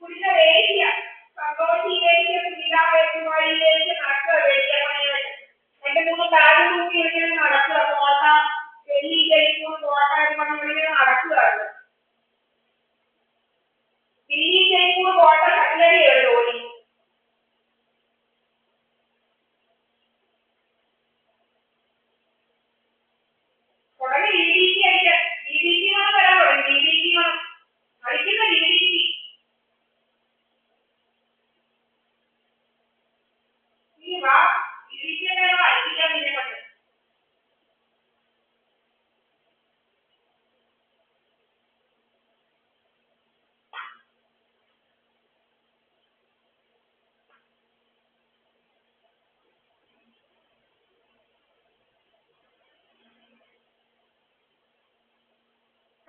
കുടിച്ച വേദിയ സന്തോഷിയിലേക്ക് വഴിയിലേക്ക് നടക്കുക വേദിയപ്പണിയായിട്ട് 2-3 കാര്യം നോക്കി ഇങ്ങനെ നടക്കുക തോട്ട വെള്ളി ജയിക്കും തോട്ട പണികളിങ്ങനെ നടക്കുകയാണ് വെള്ളി ജയിക്കും തോട്ട കല്ലടിയാണ് ജോലി ഉടനെ EDP അടിക്കാൻ EDP വരാൻ തുടങ്ങി EDP അടിക്കുന്ന EDP വാ ഇരിക്കുന്നതിനെ അടിക്കാൻ പിന്നെ പറ്റും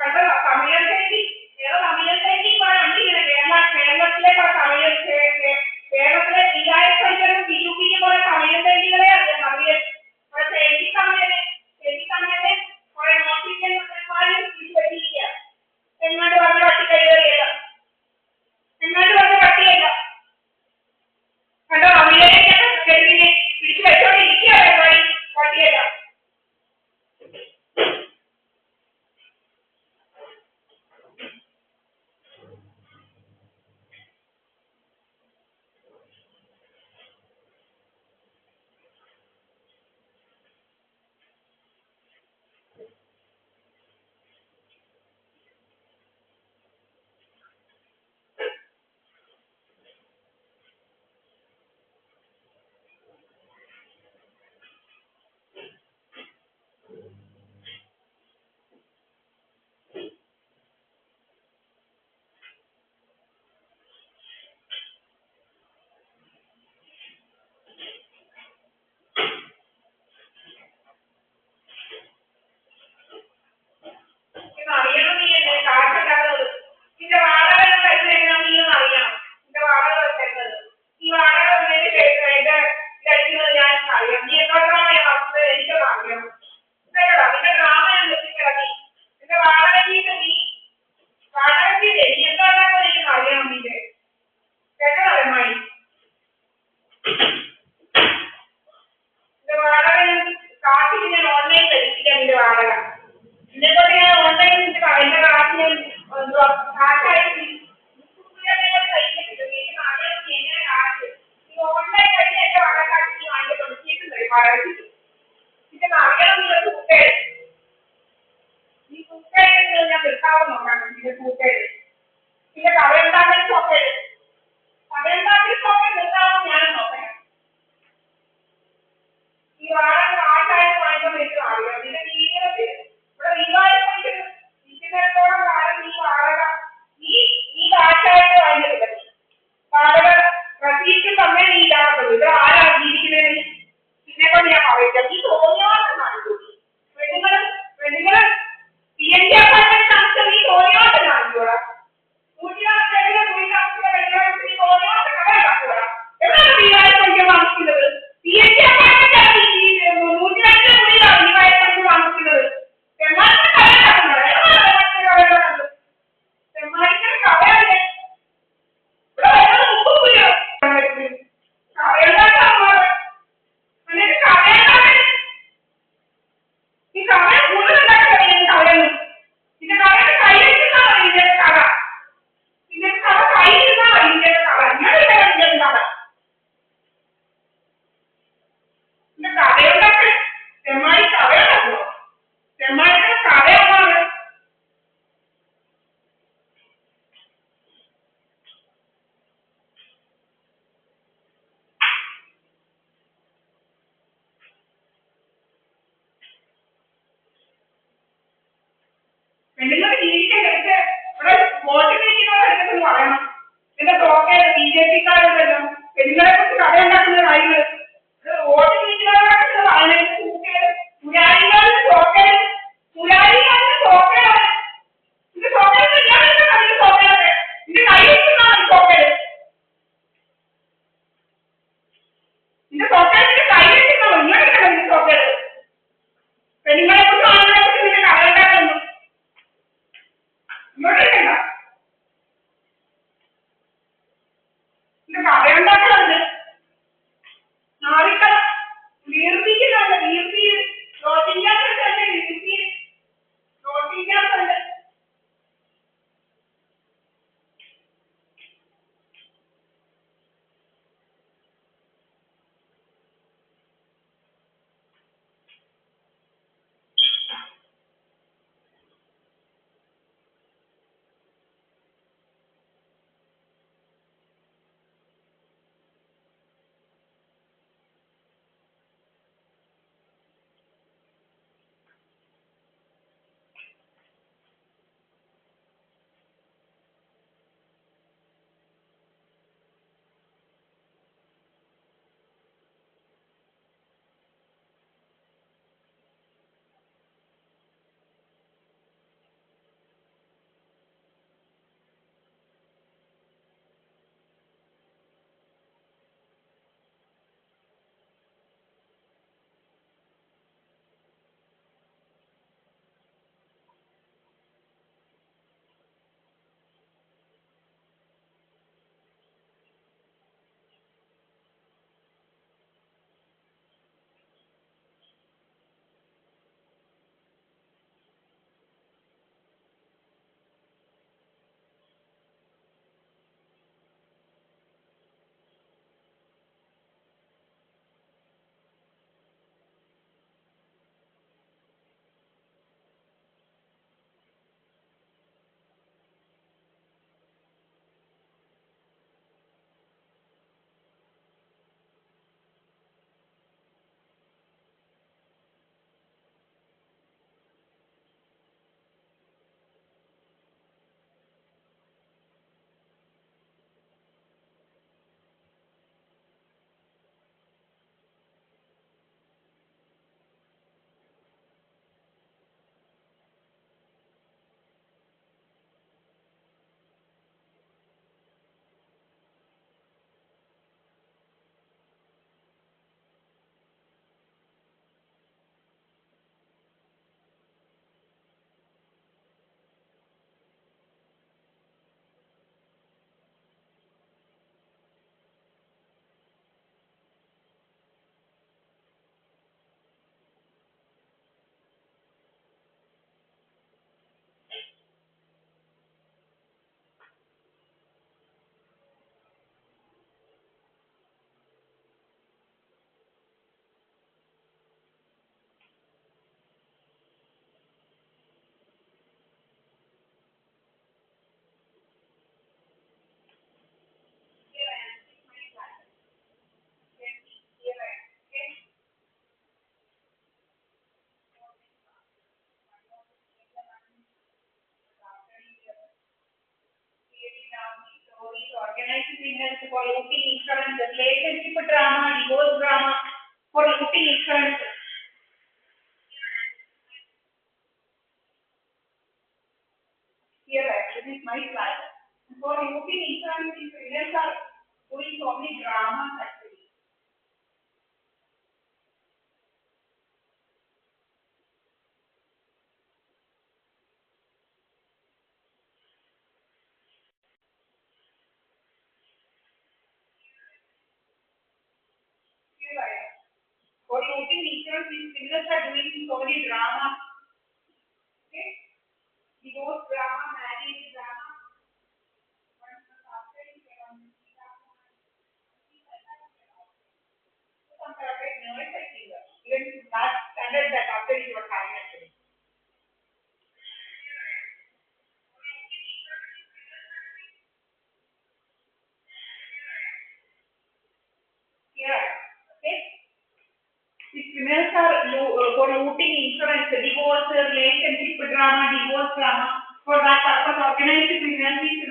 കണ്ടോ തമിഴത്തേക്ക് തമിഴത്തേക്ക് വണ്ടിങ്ങനെ കേരളത്തിലേക്ക് ആ കേരളത്തിലെ വികായസഞ്ചാരം BUP കുറെ തമിഴത്തേക്കുകളെ അറിയാം തമിഴ് തമിഴനെ കുറെ നോട്ടിക്കന്മാരും പറ്റിയില്ല എങ്ങാണ്ട് പറഞ്ഞ പട്ടി കൈവറിയല്ല എങ്ങാണ്ട് പറഞ്ഞ പട്ടിയല്ല കണ്ടോ തമിഴേക്കൊക്കെ തെരുവിനെ പിടിച്ചു വെച്ചോണ്ടിരിക്കുകയാണ് പട്ടിയല്ല അറിയണം നീ കാശുണ്ടാക്കുന്നത് നിന്റെ വാടക തരുന്നത് എങ്ങനെയാ നീ ഒന്ന് അറിയണം നിന്റെ വാടക തരുന്നത് ഈ വാടക തന്നതിന് ശേഷം എന്റെ കഴിക്കുന്നത് ഞാൻ അറിയാം നീ എത്രയാണ് വന്നത് എനിക്കത് അറിയണം കേട്ടോ നിന്റെ ഡ്രാമ ഞാൻ നിർത്തിക്കട നിന്റെ വാടകയ്ക്ക് നീ എന്താണെന്ന് എനിക്ക് അറിയണം നിന്റെ കേട്ടോ അമ്മായി നിന്റെ വാടക ഞാൻ കാശിന് ഞാൻ ഓൺലൈൻ തരിപ്പിക്കാം നിന്റെ വാടക ഇതേപോലെ ഞാൻ ഓൺലൈനിൽ എന്റെ കാശ് ഞാൻ കാശായിട്ട് എങ്ങനെ കാശ് ഈ ഓൺലൈൻ വഴി എന്റെ വാടകക്കാശ് നീ വാങ്ങി കൊടുത്തിട്ടുണ്ട് വാടകയ്ക്ക് ഇതൊക്കെ അറിയണം നിന്റെ കൂട്ടുകാർ ഈ കൂട്ടുകാർ ഞാൻ നിർത്താവും നോക്കാം നിന്റെ കൂട്ടുകാർ പിന്നെ കവയുണ്ടാക്കി നോക്കരുത് കവയുണ്ടാക്കി നോക്കാൻ നിർത്താവും ഞാനും നോക്കാം ഈ വാടക കാശായിട്ട് വാങ്ങിക്കുമ്പോൾ എനിക്ക് അറിയാം നിന്റെ ജീവിതത്തിൽ ഇവിടെ ഇരിക്കുന്നിടത്തോളം കാലം നീ വാടക ഈ കാശായിട്ട് വാങ്ങിയിട്ടില്ല വാടക റസീറ്റ് തന്നെ നീ ഇല്ലാത്തത് ഇത് ആരാ ജീവിക്കുന്നതിന് പിന്നെ കൊണ്ട് ഞാൻ പറയില്ല നീ തോന്നിയോട്ടം കാണിച്ചു പെണ്ണുങ്ങള് PNG അപ്പാർട്ട്മെന്റ് താമസിച്ചാൽ നീ തോന്നിയോട്ടം കാണിച്ചോടാ 140 താമസിക്കുന്ന നീ തോന്നിയോട്ടം കഥ കാണിച്ചോടാ എവിടെയാണ് തീവായ്പ താമസിക്കുന്നത് PNG അപ്പാർട്ട്മെന്റ് 102 തീവായ്പ താമസിക്കുന്നത് പെണ്ണുങ്ങൾ ജീവിക്കാൻ കഴിച്ച് ഇവിടെ വോട്ട് ചെയ്യിക്കുന്നവരെടുത്തെന്ന് പറയണം എന്റെ തോക്കെ BJP-ക്കാരുണ്ടല്ലോ പെണ്ണുങ്ങളെ കുറിച്ച് കഥ ഉണ്ടാക്കുന്ന കാര്യങ്ങൾ വോട്ട് ചെയ്യിക്കുന്നവരാണെന്ന് പറയുന്നത് പുരാരിക്കാരുടെ തോക്കയാണ് ഇത് തോക്കയൊക്കെ ഇല്ലാതെ തോക്കയൊക്കെ ഇത് കൈവയ്ക്കുന്നതാണ് ഈ തോക്കല് ഇതിന്റെ തോക്കയുടെ കൈവയ്ക്കുന്നോ ഇങ്ങനെയൊക്കെയാണ് ഇതിന്റെ തോക്കല് പെണ്ണുങ്ങളെ കുറിച്ച് ആളുകളെ കുറിച്ച് നിന്റെ കഥ ഉണ്ടാക്കുന്നു ഇങ്ങോട്ടേക്കണ്ട organized criminals for looting insurance, relationship drama, divorce drama for looting insurance. Here, this is my slide. For looting insurance, these criminals are doing so many dramas actually. For looting insurance, these criminals are doing so many drama. Okay? Divorce drama, marriage drama. Even that standard that after you are having actually. Here, okay. These criminals are for looting insurance, divorce, relationship drama, divorce drama. For that purpose, organized criminals, these